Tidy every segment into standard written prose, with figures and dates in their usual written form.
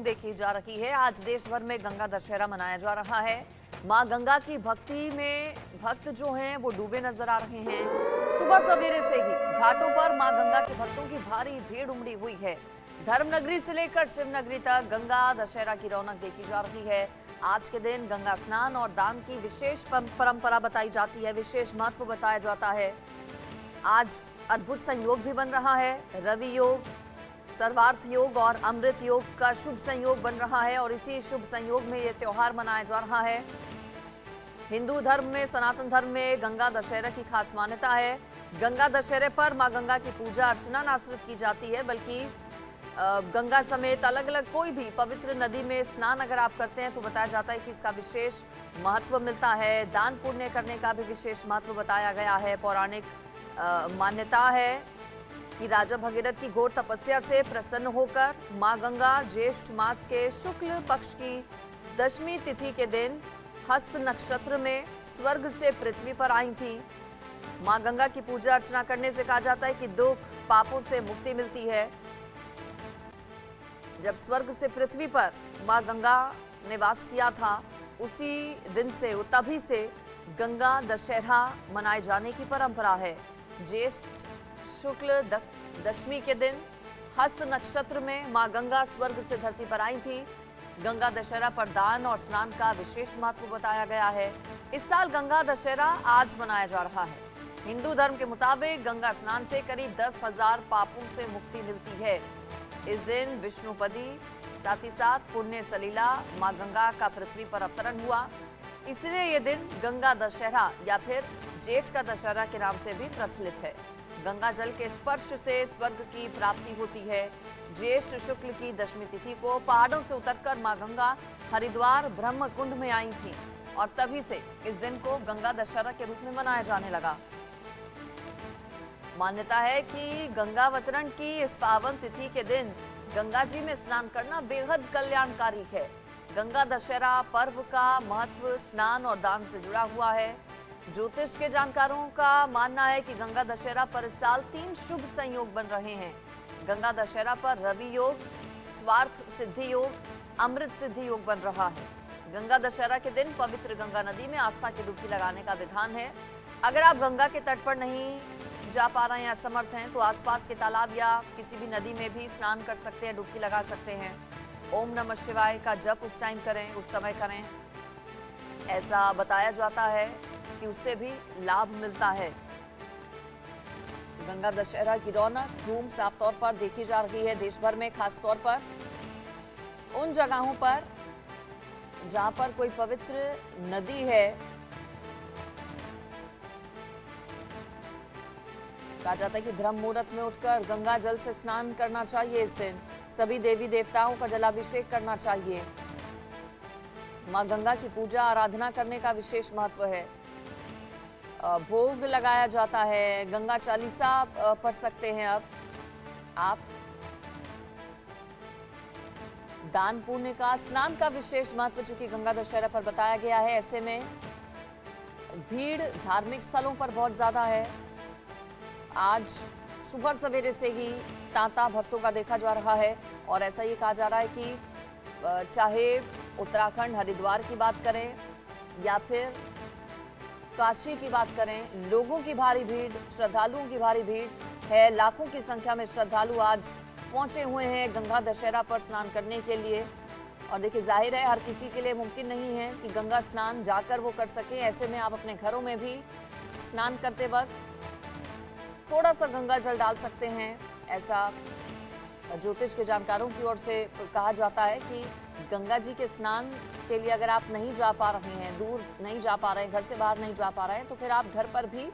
धूम देखी जा रही है। आज देश भर में गंगा दशहरा मनाया जा रहा है। मां गंगा की भक्ति में भक्त जो हैं वो डूबे नजर आ रहे हैं। सुबह सवेरे से ही घाटों पर मां गंगा के भक्तों की भारी भीड़ उमड़ी हुई है। धर्मनगरी से लेकर शिवनगरी तक गंगा दशहरा की रौनक देखी जा रही है। आज के दिन गंगा स्नान और दान की विशेष परंपरा बताई जाती है, विशेष महत्व बताया जाता है। आज अद्भुत संयोग भी बन रहा है। रवि योग, सर्वार्थ योग और अमृत योग का शुभ संयोग बन रहा है और इसी शुभ संयोग में यह त्योहार मनाया जा रहा है। हिंदू धर्म में, सनातन धर्म में गंगा दशहरा की खास मान्यता है। गंगा दशहरे पर मां गंगा की पूजा अर्चना न सिर्फ की जाती है बल्कि गंगा समेत अलग अलग कोई भी पवित्र नदी में स्नान अगर आप करते हैं तो बताया जाता है कि इसका विशेष महत्व मिलता है। दान पुण्य करने का भी विशेष महत्व बताया गया है। पौराणिक मान्यता है कि राजा भगीरथ की घोर तपस्या से प्रसन्न होकर मां गंगा ज्येष्ठ मास के शुक्ल पक्ष की दशमी तिथि के दिन हस्त नक्षत्र में स्वर्ग से पृथ्वी पर आई थी। मां गंगा की पूजा अर्चना करने से कहा जाता है कि दुख पापों से मुक्ति मिलती है। जब स्वर्ग से पृथ्वी पर मां गंगा ने वास किया था उसी दिन से, तभी से गंगा दशहरा मनाए जाने की परंपरा है। ज्येष्ठ शुक्ल दशमी के दिन हस्त नक्षत्र में मां गंगा स्वर्ग से धरती पर आई थी। गंगा दशहरा पर दान और स्नान का विशेष महत्व बताया गया है। इस साल गंगा दशहरा आज मनाया जा रहा है। हिंदू धर्म के मुताबिक गंगा स्नान से करीब 10,000 पापों से मुक्ति मिलती है। इस दिन विष्णुपदी साथ ही साथ पुण्य सलीला मां गंगा का पृथ्वी पर अवतरण हुआ, इसलिए यह दिन गंगा दशहरा या फिर जेठ का दशहरा के नाम से भी प्रचलित है। गंगा जल के स्पर्श से स्वर्ग की प्राप्ति होती है। ज्येष्ठ शुक्ल की दशमी तिथि को पहाड़ों से उतरकर मां गंगा हरिद्वार ब्रह्म कुंड में आई थी और तभी से इस दिन को गंगा दशहरा के रूप में मनाया जाने लगा। मान्यता है कि गंगावतरण की इस पावन तिथि के दिन गंगा जी में स्नान करना बेहद कल्याणकारी है। गंगा दशहरा पर्व का महत्व स्नान और दान से जुड़ा हुआ है। ज्योतिष के जानकारों का मानना है कि गंगा दशहरा पर इस साल 3 शुभ संयोग बन रहे हैं। गंगा दशहरा पर रवि योग, स्वार्थ सिद्धि योग, अमृत सिद्धि योग बन रहा है। गंगा दशहरा के दिन पवित्र गंगा नदी में आस्था की डुबकी लगाने का विधान है। अगर आप गंगा के तट पर नहीं जा पा रहे हैं या असमर्थ हैं तो आसपास के तालाब या किसी भी नदी में भी स्नान कर सकते हैं, डुबकी लगा सकते हैं। ओम नमः शिवाय का जप उस टाइम करें, उस समय करें। ऐसा बताया जाता है कि उससे भी लाभ मिलता है। गंगा दशहरा की रौनक धूम साफ तौर पर देखी जा रही है देश भर में, खास तौर पर उन जगहों पर जहां पर कोई पवित्र नदी है। कहा जाता है कि ब्रह्म मुहूर्त में उठकर गंगा जल से स्नान करना चाहिए। इस दिन सभी देवी देवताओं का जलाभिषेक करना चाहिए। मां गंगा की पूजा आराधना करने का विशेष महत्व है। भोग लगाया जाता है। गंगा चालीसा पढ़ सकते हैं अब आप। दान पुण्य का, स्नान का विशेष महत्व चूंकि गंगा दशहरा पर बताया गया है, ऐसे में भीड़ धार्मिक स्थलों पर बहुत ज्यादा है। आज सुबह सवेरे से ही तांता भक्तों का देखा जा रहा है और ऐसा ये कहा जा रहा है कि चाहे उत्तराखंड हरिद्वार की बात करें या फिर काशी की बात करें, लोगों की भारी भीड़, श्रद्धालुओं की भारी भीड़ है। लाखों की संख्या में श्रद्धालु आज पहुंचे हुए हैं गंगा दशहरा पर स्नान करने के लिए। और देखिए, जाहिर है हर किसी के लिए मुमकिन नहीं है कि गंगा स्नान जाकर वो कर सके। ऐसे में आप अपने घरों में भी स्नान करते वक्त थोड़ा सा गंगा जल डाल सकते हैं। ऐसा ज्योतिष के जानकारों की ओर से कहा जाता है कि गंगा जी के स्नान के लिए अगर आप नहीं जा पा रहे हैं, दूर नहीं जा पा रहे हैं, घर से बाहर नहीं जा पा रहे हैं, तो फिर आप घर पर भी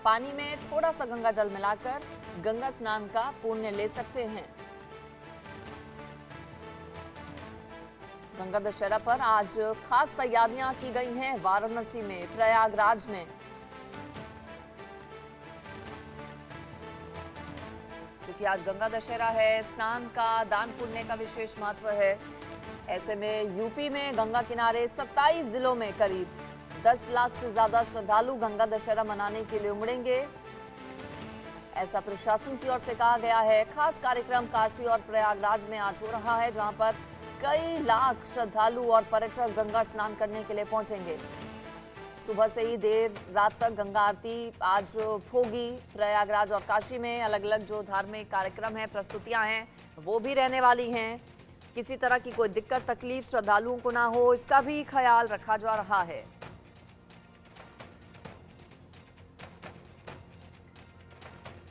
पानी में थोड़ा सा गंगा जल मिलाकर गंगा स्नान का पुण्य ले सकते हैं। गंगा दशहरा पर आज खास तैयारियां की गई हैं वाराणसी में, प्रयागराज में। क्योंकि आज गंगा दशहरा है, स्नान का, दान पुण्य का विशेष महत्व है। ऐसे में यूपी में गंगा किनारे 27 जिलों में करीब 10 लाख से ज्यादा श्रद्धालु गंगा दशहरा मनाने के लिए उमड़ेंगे। ऐसा प्रशासन की ओर से कहा गया है। खास कार्यक्रम काशी और प्रयागराज में आज हो रहा है, जहां पर कई लाख श्रद्धालु और पर्यटक गंगा स्नान करने के लिए पहुंचेंगे। सुबह से ही देर रात तक गंगा आरती आज होगी। प्रयागराज और काशी में अलग अलग जो धार्मिक कार्यक्रम हैं, प्रस्तुतियां हैं, वो भी रहने वाली हैं। किसी तरह की कोई दिक्कत तकलीफ श्रद्धालुओं को ना हो, इसका भी ख्याल रखा जा रहा है।